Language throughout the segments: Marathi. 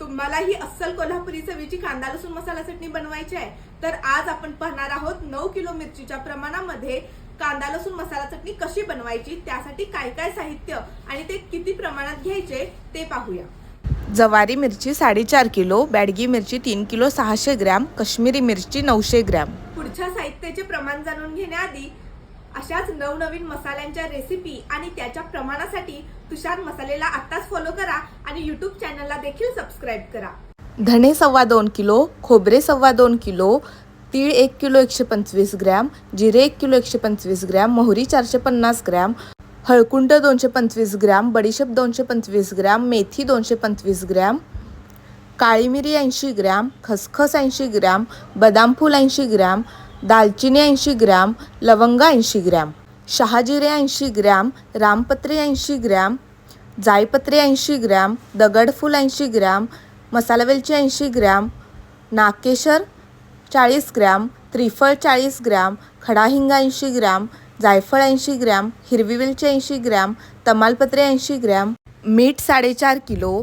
तुम्हाला ही अस्सल कोल्हापुरी चवीची कांदा लसूण मसाला चटणी बनवायची आहे तर आज आपण पाहणार आहोत 9 किलो मिरचीच्या प्रमाणामध्ये कांदा लसूण मसाला चटणी कशी बनवायची, त्यासाठी काय काय साहित्य आणि ते किती प्रमाणात घ्यायचे ते पाहूया। जवारी मिरची 4.5 किलो, बॅडगी मिरची 3 किलो 600 ग्रॅम, काश्मीरी मिरची 900 ग्रॅम। पुढच्या साहित्याचे प्रमाण जाणून घेण्याआधी अशाच नवनवीन मसाल्यांच्या रेसिपी आणि त्याच्या प्रमाणासाठी तुषार मसालेला आत्ताच फॉलो करा आणि YouTube चॅनलला देखील सबस्क्राइब करा। धणे 2.25 किलो, खोबरे 2.25 किलो, तीळ 1 किलो 125 ग्रॅम, जिरे 1 किलो 125 ग्रॅम, मोहरी 450 ग्रॅम, हळकुंड 225 ग्रॅम, बडीशेप 225 ग्रॅम, मेथी 225 ग्रॅम, काळी मिरी 80 ग्रॅम, खसखस 80 ग्रॅम, बदाम फूल 80 ग्रॅम, दालचिनी 80 ग्रॅम, लवंगा 80 ग्रॅम, शहाजिरे 80 ग्रॅम, रामपत्रे 80 ग्रॅम, जायपत्रे 80 ग्रॅम, दगडफूल 80 ग्रॅम, मसाला वेलची 80 ग्रॅम, नाकेशर 40 ग्रॅम, त्रिफळ 40 ग्रॅम, खडा हिंग 80 ग्रॅम, जायफळ 80 ग्रॅम, हिरवी वेलची 80 ग्रॅम, तमालपत्रे 80 ग्रॅम, मीठ 4.5 किलो,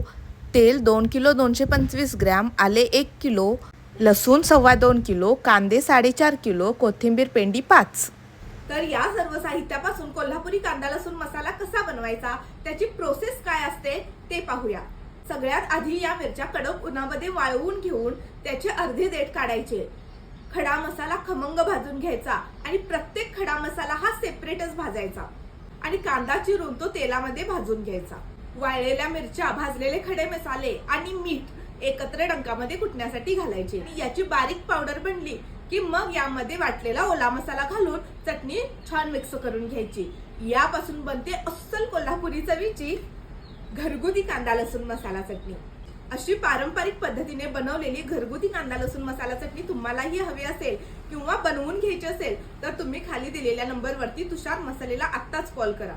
तेल 2 किलो 225 ग्रॅम, आले 1 किलो, लसूण 2.25 किलो, कांदे 4.5 किलो, कोथिंबीर पेंडी 5। तर या सर्व साहित्यापासून कोल्हापुरी कांदा लसूण मसाला कसा बनवायचा, त्याची प्रोसेस काय असते ते पाहूया। सगळ्यात आधी या मिरच्या कडक उन्हामध्ये वाळवून घेऊन त्याचे अर्धे देठ काढायचे। खडा मसाला खमंग भाजून घ्यायचा आणि प्रत्येक खडा मसाला हा सेपरेटच भाजायचा आणि कांदा चिरून तो तेलामध्ये भाजून घ्यायचा। वाळलेल्या मिरच्या, भाजलेले खडे मसाले आणि मीठ एकत्र डंकामध्ये कुटण्यासाठी घालायचे। याची बारीक पावडर बनली की मग यामध्ये वाटलेला ओला मसाला घालून चटणी छान मिक्स करून घ्यायची। यापासून बनते अस्सल कोल्हापुरी चवीची घरगुती कांदा लसूण मसाला चटणी। अशी पारंपरिक पद्धतीने बनवलेली घरगुती कांदा लसूण मसाला चटणी तुम्हालाही हवी असेल किंवा बनवून घ्यायची असेल तर तुम्ही खाली दिलेल्या नंबरवरती तुषार मसालेला आत्ताच कॉल करा।